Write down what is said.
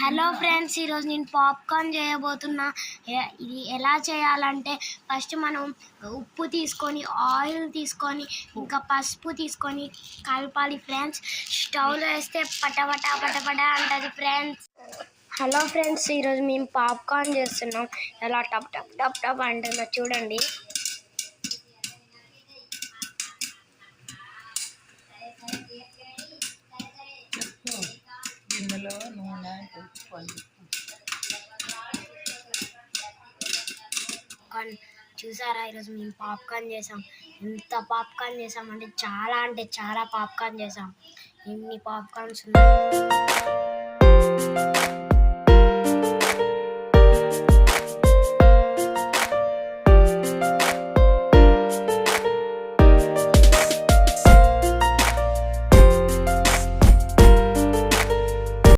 Hello friends, ఈరోజు నేను popcorn చేయబోతున్నా. ఇది ఎలా చేయాలంటే ఫస్ట్ మనం ఉప్పు తీసుకొని, ఆయిల్ తీసుకొని, ఇంకా పసుపు తీసుకొని కలపాలి ఫ్రెండ్స్. స్టవ్లో వేస్తే పటపట పటపట అంటుంది ఫ్రెండ్స్. హలో ఫ్రెండ్స్, ఈరోజు మేము పాప్కార్న్ చేస్తున్నాం. ఎలా టప్ టప్ టప్ టప్ అంటుందో చూడండి. గిన్నెలో నూనె పోసుకోవాలి. చూసారా, ఈరోజు మేము పాప్కార్న్ చేసాం. ఎంత పాప్కార్న్ చేసాం అంటే చాలా పాప్కార్న్ చేసాం. ఎన్ని పాప్కార్న్స్ ఉన్నాయి.